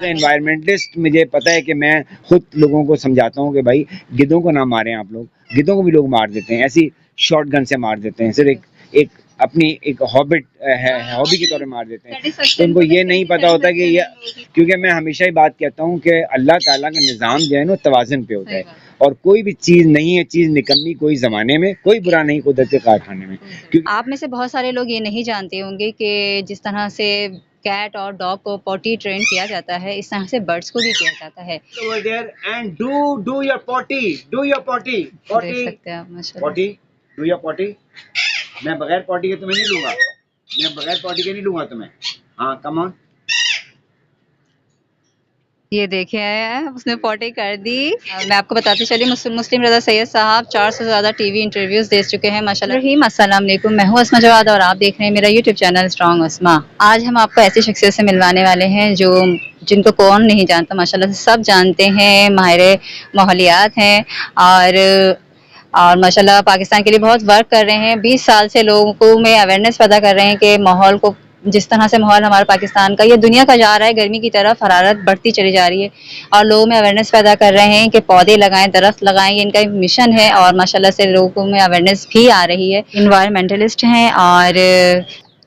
Environmentalist मुझे पता है कि मैं खुद लोगों को समझाता हूँ कि भाई गिद्धों को ना मारें आप लोग, गिद्धों को भी लोग मार देते हैं, ऐसी शॉर्ट गन से मार देते हैं, सिर्फ एक अपनी एक हॉबिट है, हॉबी के तौर पे मार देते हैं। तो उनको ये नहीं पता होता कि ये, क्योंकि मैं हमेशा ही बात कहता हूँ कि अल्लाह ताला का निज़ाम जो है ना तवाज़ुन पे होता है, और कोई भी चीज़ नहीं है चीज़ निकम्मी कोई ज़माने में, कोई बुरा नहीं कुदरत के कारखाने में। क्योंकि आप में से बहुत सारे लोग ये नहीं जानते होंगे कि जिस तरह से कैट और डॉग को पॉटी ट्रेन किया जाता है, इस तरह से बर्ड्स को भी किया जाता है। over there and do your potty, do your potty, potty, देख सकते हैं आप माशाल्लाह। potty, do your potty। मैं बगैर पॉटी के तुम्हें नहीं लूंगा, मैं बगैर पॉटी के नहीं लूंगा तुम्हें। हाँ कम ऑन। ये देखिए उसने पॉटी कर दी। मैं आपको बताती चली मुस्लिम रज़ा सैयद साहब 400 से ज़्यादा टीवी इंटरव्यूज दे चुके हैं माशाल्लाह। रहीम अस्सलाम वालेकुम, मैं हूँ अस्मा जवाद और आप देख रहे हैं मेरा यूट्यूब चैनल स्ट्रॉन्ग अस्मा। आज हम आपको ऐसी शख्सियत से मिलवाने वाले हैं जो जिनको कौन नहीं जानता, माशाल्लाह से सब जानते हैं, माहिर माहौलियात हैं और माशाल्लाह पाकिस्तान के लिए बहुत वर्क कर रहे हैं। 20 साल से लोगों में अवेयरनेस पैदा कर रहे हैं कि माहौल को, जिस तरह से माहौल हमारे पाकिस्तान का या दुनिया का जा रहा है गर्मी की तरफ, हरारत बढ़ती चली जा रही है और लोगों में अवेयरनेस पैदा कर रहे हैं कि पौधे लगाएं, दरख्त लगाएं, ये इनका एक मिशन है और माशाल्लाह से लोगों में अवेयरनेस भी आ रही है। इन्वायरमेंटलिस्ट हैं और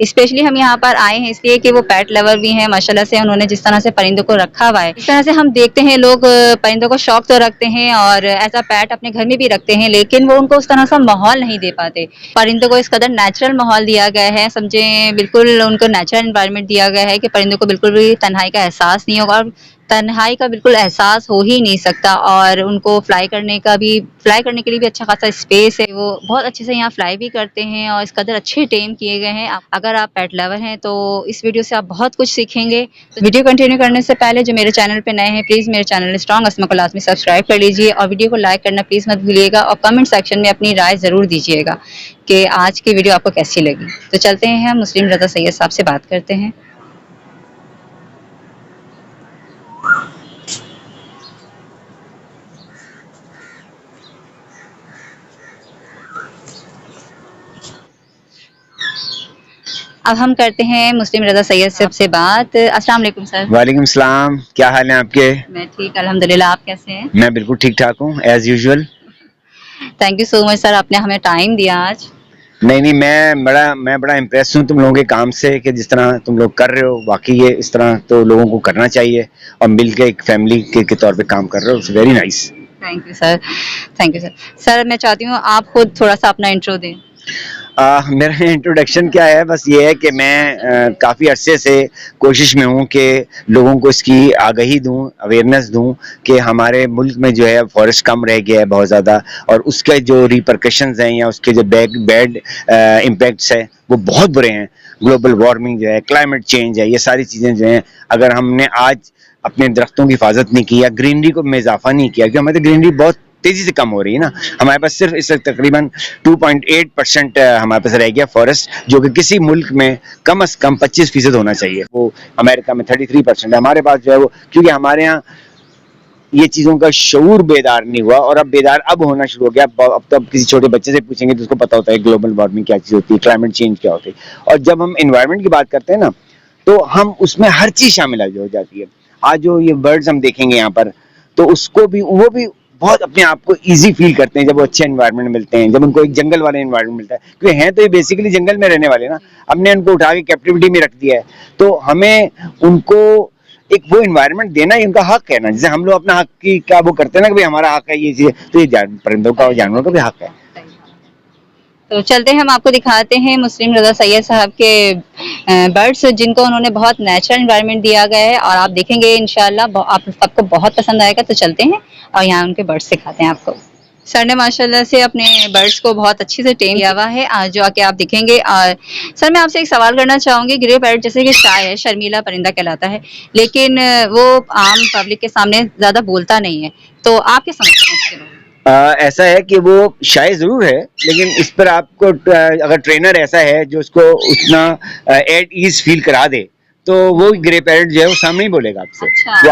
स्पेशली हम यहाँ पर आए हैं इसलिए कि वो पेट लवर भी हैं माशाल्लाह से। उन्होंने जिस तरह से परिंदों को रखा हुआ है, इस तरह से हम देखते हैं लोग परिंदों को शौक तो रखते हैं और ऐसा पेट अपने घर में भी रखते हैं, लेकिन वो उनको उस तरह से माहौल नहीं दे पाते। परिंदों को इस कदर नेचुरल माहौल दिया गया है, समझें बिल्कुल उनको नेचुरल एनवायरनमेंट दिया गया है कि परिंदों को बिल्कुल भी तन्हाई का एहसास नहीं होगा और तन्हाई का बिल्कुल एहसास हो ही नहीं सकता। और उनको फ्लाई करने के लिए भी अच्छा खासा स्पेस है, वो बहुत अच्छे से यहाँ फ्लाई भी करते हैं और इस कदर अच्छे टेम किए गए हैं। अगर आप पेट लवर हैं तो इस वीडियो से आप बहुत कुछ सीखेंगे। तो वीडियो कंटिन्यू करने से पहले जो मेरे चैनल पे नए हैं प्लीज़ मेरे चैनल स्ट्रॉन्ग अस्मा को लाजमी सब्सक्राइब कर लीजिए और वीडियो को लाइक करना प्लीज़ मत भूलिएगा और कमेंट सेक्शन में अपनी राय ज़रूर दीजिएगा कि आज की वीडियो आपको कैसी लगी। तो चलते हैं हम मुस्लिम रज़ा सैयद साहब से बात करते हैं। अब हम करते हैं मुस्लिम रज़ा सैयद साहब से बात। अस्सलाम वालेकुम सर। वालेकुम सलाम, क्या हाल है आपके? मैं ठीक अल्हम्दुलिल्लाह, आप कैसे हैं? मैं बिल्कुल ठीक ठाक हूँ as usual. Thank you so much sir, आपने हमें टाइम दिया आज। नहीं मैं बड़ा इम्प्रेस हूँ तुम लोगों के काम से कि जिस तरह तुम लोग कर रहे हो, वाकई ये इस तरह तो लोगों को करना चाहिए और मिलके एक फैमिली के तौर पे काम कर रहे हो, it's very nice. Thank you sir, thank you sir. Sir मैं चाहती हूँ आप खुद थोड़ा सा अपना इंट्रो दें। मेरा इंट्रोडक्शन क्या है, बस ये है कि मैं काफ़ी अरसे से कोशिश में हूँ कि लोगों को इसकी आगाही दूँ, अवेयरनेस दूँ कि हमारे मुल्क में जो है फॉरेस्ट कम रह गया है बहुत ज़्यादा और उसके जो रिपरकशंस हैं या उसके जो बैड इम्पैक्ट्स है वो बहुत बुरे हैं। ग्लोबल वार्मिंग जो है, क्लाइमेट चेंज है, ये सारी चीज़ें जो हैं, अगर हमने आज अपने दरख्तों की हिफाजत नहीं की या ग्रीनरी को में इजाफा नहीं किया, क्योंकि हमारी ग्रीनरी बहुत तेजी से कम हो रही है ना, हमारे पास सिर्फ इस वक्त तकरीबन 2.8% हमारे पास रह गया फॉरेस्ट, जो कि किसी मुल्क में कम से कम 25% होना चाहिए। वो अमेरिका में 33% है, हमारे पास जो है वो, क्योंकि हमारे यहाँ ये चीज़ों का शऊर बेदार नहीं हुआ और अब बेदार अब होना शुरू हो गया। अब तो किसी छोटे बच्चे से पूछेंगे तो उसको पता होता है ग्लोबल वार्मिंग क्या चीज़ होती है, क्लाइमेट चेंज क्या होती है। और जब हम इन्वायरमेंट की बात करते हैं ना, तो हम उसमें हर चीज़ शामिल हो जाती है। आज जो ये बर्ड्स हम देखेंगे यहाँ पर, तो उसको भी वो भी बहुत अपने आप को इजी फील करते हैं जब वो अच्छे एनवायरनमेंट मिलते हैं, जब उनको एक जंगल वाला एनवायरनमेंट मिलता है, क्योंकि हैं तो ये बेसिकली जंगल में रहने वाले ना, हमने उनको उठा के कैप्टिविटी में रख दिया है, तो हमें उनको एक वो एनवायरनमेंट देना ही उनका हक है ना। जैसे हम लोग अपना हक की क्या वो करते हैं ना कि भाई हमारा हक है ये चीज़, तो ये परिंदों का और जानवरों का भी हक है। तो चलते हैं, हम आपको दिखाते हैं मुस्लिम रज़ा सैयद साहब के बर्ड्स जिनको उन्होंने बहुत नेचुरल एनवायरनमेंट दिया गया है और आप देखेंगे इंशाल्लाह आपको बहुत पसंद आएगा। तो चलते हैं और यहाँ उनके बर्ड्स दिखाते हैं आपको। सर ने माशाल्लाह से अपने बर्ड्स को बहुत अच्छी से टेम किया हुआ है, आज जो आके आप दिखेंगे। और सर मैं आपसे एक सवाल करना चाहूँगी, ग्रे पैरट जैसे कि शाय है, शर्मीला परिंदा कहलाता है, लेकिन वो आम पब्लिक के सामने ज़्यादा बोलता नहीं है, तो आप क्या समझते हैं इसके बारे में? ऐसा है कि वो शायद ज़रूर है, लेकिन इस पर आपको अगर ट्रेनर ऐसा है जो उसको उतना एट ईज फील करा दे, तो वो ग्रे पैरेट जो है वो सामने ही बोलेगा आपसे। अच्छा। वो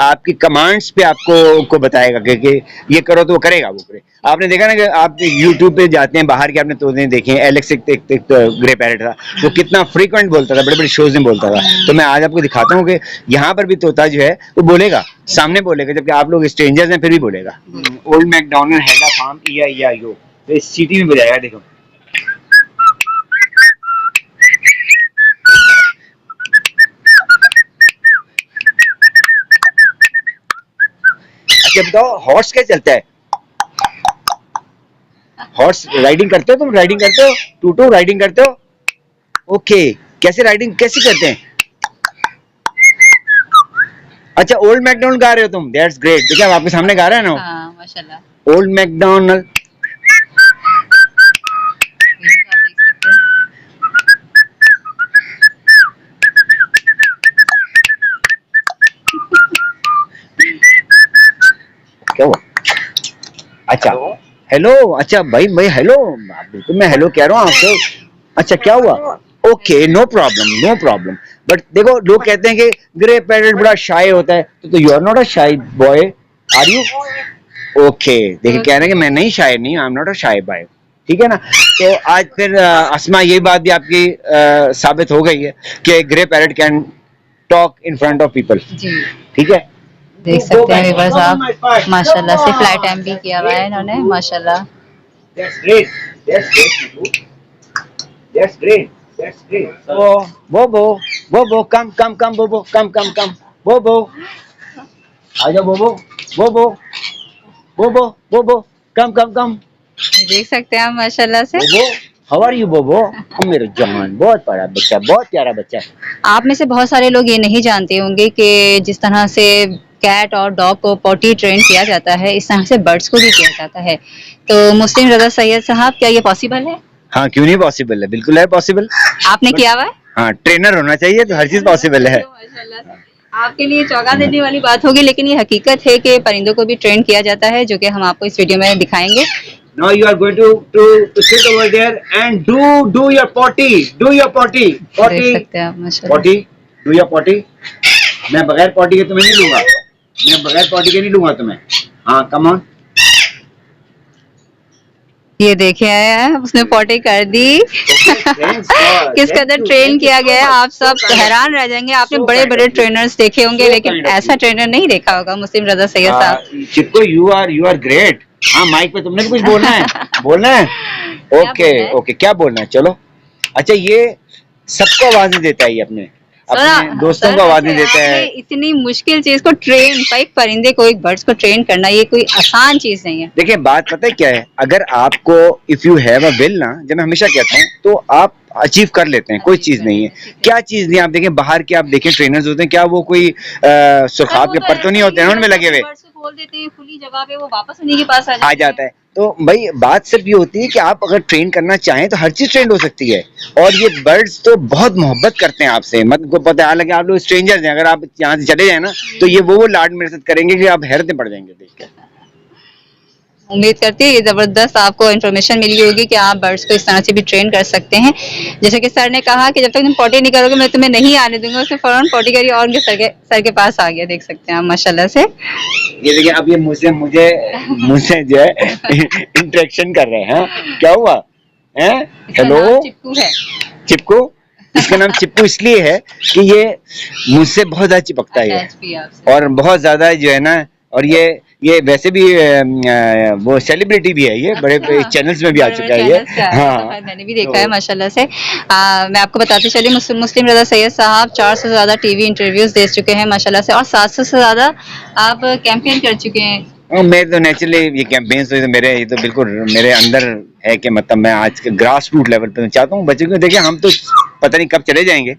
आपकी कमांड्स पे आपको बताएगा कि ये करो तो वो करेगा वो ग्रे। आपने देखा ना कि आप यूट्यूब पे जाते हैं बाहर के, आपने तोते देखे हैं, एलेक्स एक ग्रे पैरेट था, वो कितना फ्रीक्वेंट बोलता था, बड़े बड़े शोज में बोलता था। तो मैं आज आपको दिखाता हूँ कि यहाँ पर भी तोता जो है वो बोलेगा, सामने बोलेगा, जबकि आप लोग स्ट्रेंजर्स हैं फिर भी बोलेगा। Old McDonald had a farm EIEIO, तो इस सीटी में बजाएगा, देखो। अच्छा बताओ, हॉर्स क्या चलता है? हॉर्स राइडिंग करते हो तुम? राइडिंग करते हो? टूटू राइडिंग करते हो? ओके, कैसे राइडिंग कैसे करते हैं? अच्छा, ओल्ड मैकडोनल्ड गा रहे हो तुम? That's great. देखिए अब आपके सामने गा रहा है ना, हाँ माशाल्लाह। Old McDonald. ये तो आप देख सकते हैं। क्या हुआ? अच्छा हेलो, अच्छा भाई भाई हेलो, बिल्कुल मैं हेलो कह रहा हूँ आपको। अच्छा क्या हुआ? Okay, no problem no problem. But देखो लोग कहते हैं कि ग्रे पैरेट बड़ा शाय होता है, तो you are not a shy boy, are you? Okay, देखिए कह रहे हैं कि मैं नहीं शाय नहीं, I am not a shy boy, ठीक है ना। तो आज फिर अस्मा ये बात भी आपकी साबित हो गई है कि grey parrot can talk in front of people, जी ठीक है। देख सकते हैं व्यूअर्स आप, माशाल्लाह से फ्लाई टाइम भी किया हुआ है इन्होंने, माशाल्लाह। That's great. That's great. That's great. That's great. Bobo, Bobo, come, Bobo, come, Bobo. आजा Bobo, Bobo, Bobo, come. ये देख सकते हैं आप माशाल्लाह से। Bobo, how are you Bobo? मेरे जवान, बहुत बड़ा बच्चा, बहुत प्यारा बच्चा। आप में से बहुत सारे लोग ये नहीं जानते होंगे कि जिस तरह से कैट और डॉग को पॉटी ट्रेन किया जाता है, इस तरह से बर्ड्स को भी किया जाता है। तो मुस्लिम रजा सैयद साहब, क्या ये पॉसिबल है? हाँ, क्यों नहीं पॉसिबल है, बिल्कुल है पॉसिबल। आपने किया हुआ है? हाँ, ट्रेनर होना चाहिए तो हर चीज पॉसिबल है। आपके लिए चौंका देने वाली बात होगी, लेकिन ये हकीकत है कि परिंदों को भी ट्रेन किया जाता है, जो कि हम आपको इस वीडियो में दिखाएंगे। Now you are going to sit over there and do your potty. Do your potty. Potty. देख सकते हैं आप माशाल्लाह। Potty. Do your potty. मैं बगैर potty के तुम्हें नहीं लूंगा। मैं बगैर potty के नहीं लूंगा तुम्हें। हाँ, come on. ये देखे उसने पॉटी कर दी। किस कदर ट्रेन किया गया है, आप सब हैरान रह जाएंगे। आपने बड़े बड़े ट्रेनर्स देखे होंगे, लेकिन ऐसा ट्रेनर नहीं देखा होगा मुस्लिम रजा सैयद साहब। चिपको, you are great. हाँ, माइक पे तुमने भी कुछ बोलना है? बोलना है? ओके, क्या बोलना है? चलो। अच्छा, ये सबको आवाज नहीं देता है, ये अपने दोस्तों को आवाज नहीं देता है। इतनी मुश्किल चीज को ट्रेन, एक परिंदे को, एक बर्ड्स को ट्रेन करना, ये कोई आसान चीज नहीं है। देखिए बात पता है क्या है, अगर आपको if you have a will ना, जब मैं हमेशा कहता हूँ, तो आप अचीव कर लेते हैं, कोई चीज नहीं है। क्या चीज नहीं, आप देखें बाहर के, आप देखें ट्रेनर्स होते हैं, क्या वो कोई सुखाब के पर तो नहीं होते हैं उनमें लगे हुए, बोल देते हैं खुली जगह पे, वो वापस उन्हीं के पास आ जाता है। तो भाई बात सिर्फ ये होती है कि आप अगर ट्रेन करना चाहें तो हर चीज ट्रेंड हो सकती है। और ये बर्ड्स तो बहुत मोहब्बत करते हैं आपसे, मत को पता है, आप लोग स्ट्रेंजर्स हैं, अगर आप यहाँ से चले जाए ना, तो ये वो लाड मेरे साथ करेंगे कि आप हैरत में पड़ जाएंगे देख के। उम्मीद करती है ये जबरदस्त आपको इन्फॉर्मेशन मिली होगी कि आप बर्ड्स को इस तरह से भी ट्रेन कर सकते हैं। जैसे कि सर ने कहा कि जब तक तुम पॉटी नहीं करोगे मैं तुम्हें नहीं आने दूंगा, उसने फौरन पॉटी करी और उनके सर के पास आ गया। देख सकते हैं आप माशाल्लाह से। ये देखिए अब ये मुझसे जो है इंटरेक्शन कर रहे हैं। क्या हुआ है? हेलो, चिप्कू है। चिप्कू, इसका नाम चिप्कू इसलिए है कि ये मुझसे बहुत ज्यादा चिपकता है और बहुत ज्यादा जो है ना, और ये वैसे भी वो सेलिब्रिटी भी है, ये बड़े चैनल्स में भी आ चुका है ये। हाँ, मैंने भी देखा है माशाल्लाह से। मैं आपको बताती चली, मुस्लिम रजा सैयद साहब 400 से ज्यादा टीवी इंटरव्यूज दे चुके हैं माशाल्लाह से, और 700 से ज्यादा आप कैंपेन कर चुके हैं। मैं तो नेचुरली ये कैंपेन्स तो मेरे, ये तो बिल्कुल मेरे अंदर है कि मतलब मैं आज के ग्रास रूट लेवल पे चाहता हूँ बच्चों को। देखिए हम तो पता नहीं कब चले जाएंगे,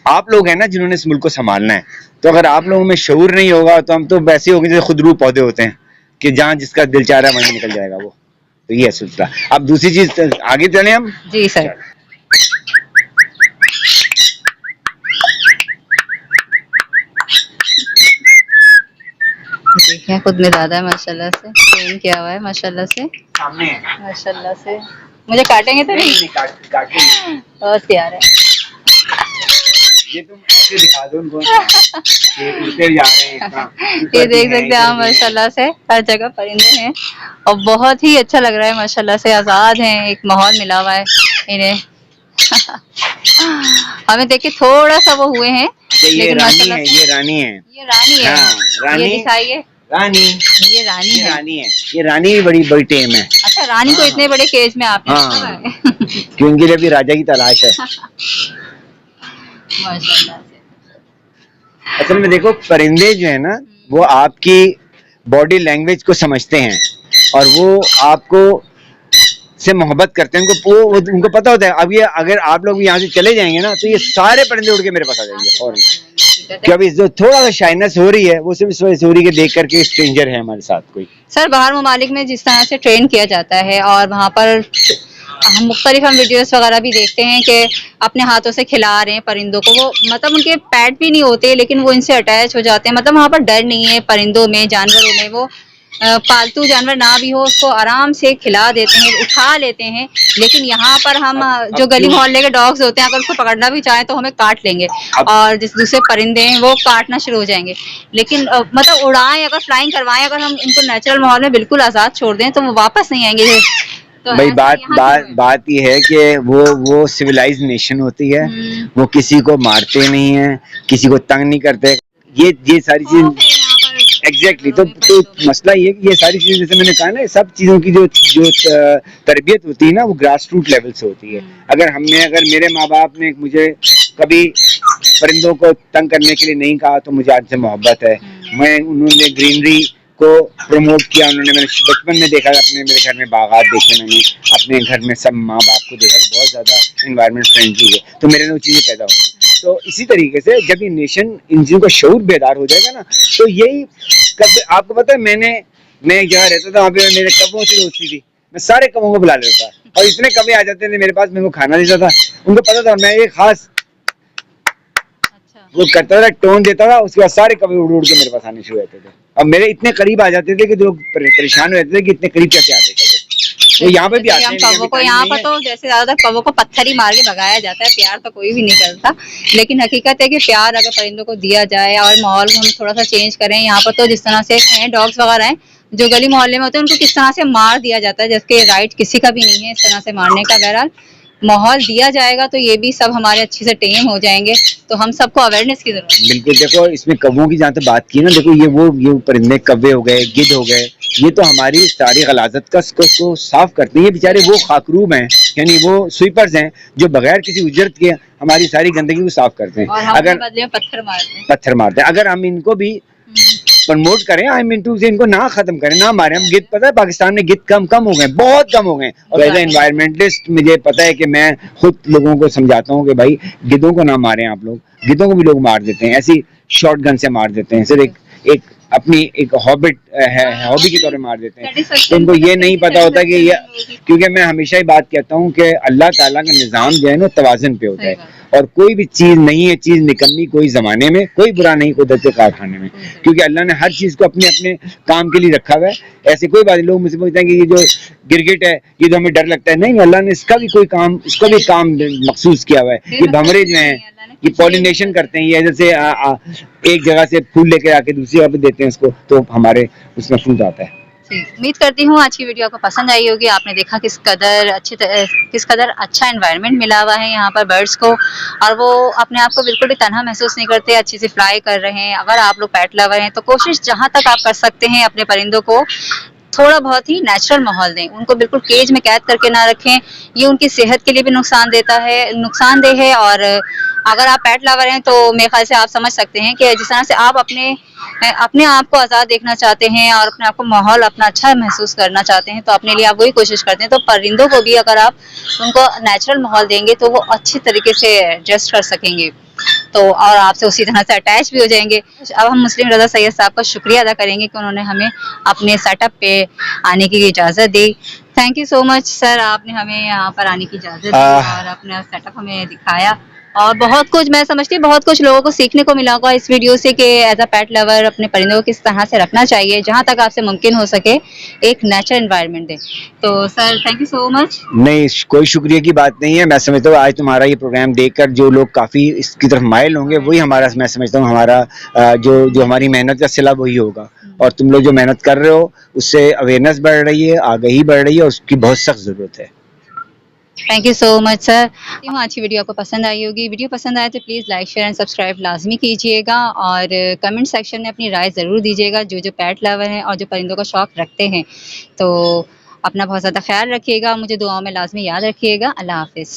आप लोग हैं ना जिन्होंने इस मुल्क को संभालना है, तो अगर आप लोगों में शऊर नहीं होगा तो हम तो वैसे होंगे जैसे खुदरू पौधे होते हैं कि जहाँ जिसका दिल चाह रहा है वहीं निकल जाएगा वो। तो ये है सिलसिला। अब दूसरी चीज आगे चले हम। जी सर। देखिए खुद में ज्यादा है माशाल्लाह से, ट्रेन किया हुआ है माशाल्लाह से, सामने माशाल्लाह से। मुझे काटेंगे तो नहीं? बहुत प्यार है। ये तुम ऐसे दिखा दो उनको ये उड़ते जा रहे हैं इतना, ये देख सकते हैं आप माशाल्लाह से हर जगह परिंदे हैं और बहुत ही अच्छा लग रहा है माशाल्लाह से, आजाद हैं, एक माहौल मिला हुआ है इन्हें। हमें देख के थोड़ा सा वो हुए हैं, ये लेकिन रानी माशाल्लाह है, से ये रानी है, ये रानी है। हाँ, रानी, ये दिखाइए, रानी, ये रानी ये है। रानी है, ये रानी भी बड़ी बड़ी टेम है। अच्छा, रानी को इतने बड़े केज में आपने रखा हाँ, है। क्योंकि लिए भी राजा की तलाश है। माशाल्लाह से। असल में देखो परिंदे जो है ना वो आपकी बॉडी लैंग्वेज को समझते हैं और वो आपको से मोहब्बत करते हैं, उनको पता होता है। अब ये अगर आप लोग यहाँ से चले जाएंगे ना तो ये सारे परिंदे उड़ के मेरे पास आ जाएंगे फौरन। कि अभी जो थोड़ा सा शाइनेस हो रही है वो सिर्फ इस वजह से हो रही है कि देख करके स्ट्रेंजर है हमारे साथ कोई। सर, बाहर ममालिक में जिस तरह से ट्रेन किया जाता है और वहाँ पर हम मुख्तलिफ वीडियोस वगैरह भी देखते हैं कि अपने हाथों से खिला रहे हैं परिंदों को, वो मतलब उनके पेट भी नहीं होते लेकिन वो इनसे अटैच हो जाते हैं। मतलब वहाँ पर डर नहीं है परिंदों में, जानवरों में। वो पालतू जानवर ना भी हो उसको आराम से खिला देते हैं, उठा लेते हैं। लेकिन यहाँ पर हम जो गली मोहल्ले के डॉग्स होते हैं अगर उसको पकड़ना भी चाहें तो हमें काट लेंगे और जिस दूसरे परिंदे हैं वो काटना शुरू हो जाएंगे। लेकिन मतलब उड़ाएं अगर, फ्लाइंग करवाएं अगर, हम इनको नेचुरल माहौल में बिल्कुल आज़ाद छोड़ दें तो वो वापस नहीं आएंगे। तो भाई बात ये है कि वो सिविलाइज्ड नेशन होती है, वो किसी को मारते नहीं है, किसी को तंग नहीं करते। ये सारी चीज एग्जैक्टली तो मसला ये कि ये सारी चीजें जैसे मैंने कहा ना, सब चीजों की जो तरबियत होती है ना वो ग्रास रूट लेवल से होती है। अगर मेरे माँ बाप ने मुझे कभी परिंदों को तंग करने के लिए नहीं कहा तो मुझे आज से मोहब्बत है। उन्होंने ग्रीनरी को प्रमोट किया, मैंने बचपन में देखा, मेरे घर में बागात देखे, मैंने अपने घर में सब माँ बाप को देखा, बहुत ज्यादा एनवायरनमेंट फ्रेंडली है, तो मेरे में चीजें पैदा हुई। तो इसी तरीके से जब ये नेशन इन चीजों का शऊर बेदार हो जाएगा ना तो यही आपको पता है, मैं एक जगह रहता था, वहाँ पे मेरे कब्बों से दोस्ती थी, मैं सारे कब्बों को बुला लेता था और इतने कब्बे आ जाते थे मेरे पास, मेरे को खाना देता था, उनको पता था मैं एक खास वो करता था, टोन देता था, उसके बाद सारे कब्बे उड़ उड़ के मेरे पास आने शुरू होते थे और मेरे इतने करीब आ जाते थे कि लोग परेशान हो जाते थे कि इतने करीब कैसे आ जाते थे। तो यहाँ पे भी आते हैं कौवों को, यहाँ पर तो जैसे ज्यादातर कौवों को पत्थर ही मार के भगाया जाता है, प्यार तो कोई भी नहीं करता। लेकिन हकीकत है कि प्यार अगर परिंदों को दिया जाए और माहौल को हम थोड़ा सा चेंज करें। यहाँ पर तो जिस तरह से हैं डॉग्स वगैरह हैं जो गली मोहल्ले में होते हैं, उनको किस तरह से मार दिया जाता है, जबकि राइट किसी का भी नहीं है इस तरह से मारने का। बहरहाल माहौल दिया जाएगा तो ये भी सब हमारे अच्छे से टेम हो जाएंगे। तो हम सबको अवेयरनेस की जरूरत है। बिल्कुल, देखो इसमें कव्वों की जहाँ तक बात की ना, देखो ये परिंदे कव्वे हो गए, गिद्ध हो गए, ये तो हमारी सारी गलाजत का को साफ करते हैं। ये बेचारे वो खाकरूब हैं, यानी वो स्वीपर्स हैं जो बगैर किसी उजरत के हमारी सारी गंदगी को साफ करते हैं। अगर बदले में पत्थर मारते हैं, अगर हम इनको भी प्रमोट करें, आई मीन टू से इनको ना खत्म करें, ना मारें। हम गिद्ध, पता है पाकिस्तान में गिद्ध कम हो गए, बहुत कम हो गए। और एज ए एनवायरमेंटलिस्ट मुझे पता है कि मैं खुद लोगों को समझाता हूँ कि भाई गिद्धों को ना मारें आप लोग। गिद्धों को भी लोग मार देते हैं, ऐसी शॉर्ट गन से मार देते हैं, सिर्फ एक अपनी एक हॉबी के तौर पे मार देते हैं। तो उनको ये नहीं पता होता कि ये, क्योंकि मैं हमेशा ही बात कहता हूँ कि अल्लाह ताला का निज़ाम जो है ना तवाज़ुन पे होता है और कोई भी चीज नहीं है चीज निकम्मी कोई जमाने में, कोई बुरा नहीं कुदरत के कारखाने में, क्योंकि अल्लाह ने हर चीज को अपने अपने काम के लिए रखा हुआ है। ऐसे कोई बात, लोग मुझसे पूछते हैं कि ये जो गिरगिट है ये तो हमें डर लगता है, नहीं, अल्लाह ने इसका भी काम मखसूस किया हुआ है। ये भंवरे जो हैं ये पॉलिनेशन करते हैं, ये जैसे एक जगह से फूल लेकर आके दूसरी जगह पे देते हैं उसको, तो हमारे उसमें फूल आता है। उम्मीद करती हूँ आज की वीडियो आपको पसंद आई होगी। आपने देखा किस कदर अच्छा एनवायरनमेंट मिला हुआ है यहाँ पर बर्ड्स को, और वो अपने आप को बिल्कुल भी तन्हा महसूस नहीं करते, अच्छे से फ्लाई कर रहे हैं। अगर आप लोग पेट लवर हैं तो कोशिश जहाँ तक आप कर सकते हैं अपने परिंदों को थोड़ा बहुत ही नेचुरल माहौल दें, उनको बिल्कुल केज में कैद करके ना रखें। ये उनकी सेहत के लिए भी नुकसानदेह है। और अगर आप पेट लवर हैं तो मेरे ख्याल से आप समझ सकते हैं कि जिस तरह से आप अपने आप को आज़ाद देखना चाहते हैं और अपने आप को माहौल अपना अच्छा महसूस करना चाहते हैं, तो अपने लिए आप वही कोशिश करते हैं। तो परिंदों को भी अगर आप उनको नेचुरल माहौल देंगे तो वो अच्छी तरीके से एडजस्ट कर सकेंगे, तो और आपसे उसी तरह से अटैच भी हो जाएंगे। अब हम मुस्लिम रज़ा सैयद साहब का शुक्रिया अदा करेंगे कि उन्होंने हमें अपने सेटअप पे आने की इजाज़त दी। Thank you so much sir, आपने हमें यहाँ पर आने की इजाज़त दी और अपना सेटअप हमें दिखाया और बहुत कुछ मैं समझती हूँ, बहुत कुछ लोगों को सीखने को मिला होगा इस वीडियो से कि एज अ पेट लवर अपने परिंदों को किस तरह से रखना चाहिए, जहाँ तक आपसे मुमकिन हो सके एक नेचुरल एनवायरनमेंट दे। तो sir thank you so much. नहीं, कोई शुक्रिया की बात नहीं है। मैं समझता हूँ आज तुम्हारा ये प्रोग्राम देखकर जो लोग काफ़ी इसकी तरफ माइल होंगे, वही हमारा, मैं समझता हूँ हमारा जो हमारी मेहनत का सिला वही होगा। और तुम लोग जो मेहनत कर रहे हो, उससे अवेयरनेस बढ़ रही है, आगाही बढ़ रही है, उसकी बहुत सख्त ज़रूरत है। Thank you so much sir. आज की वीडियो आपको पसंद आई होगी। वीडियो पसंद आए तो please like share and subscribe लाजमी कीजिएगा और कमेंट सेक्शन में अपनी राय ज़रूर दीजिएगा, जो पेट लवर हैं और जो परिंदों का शौक़ रखते हैं। तो अपना बहुत ज़्यादा ख्याल रखिएगा, मुझे दुआओं में लाजमी याद रखिएगा। अल्लाह हाफ़िज़।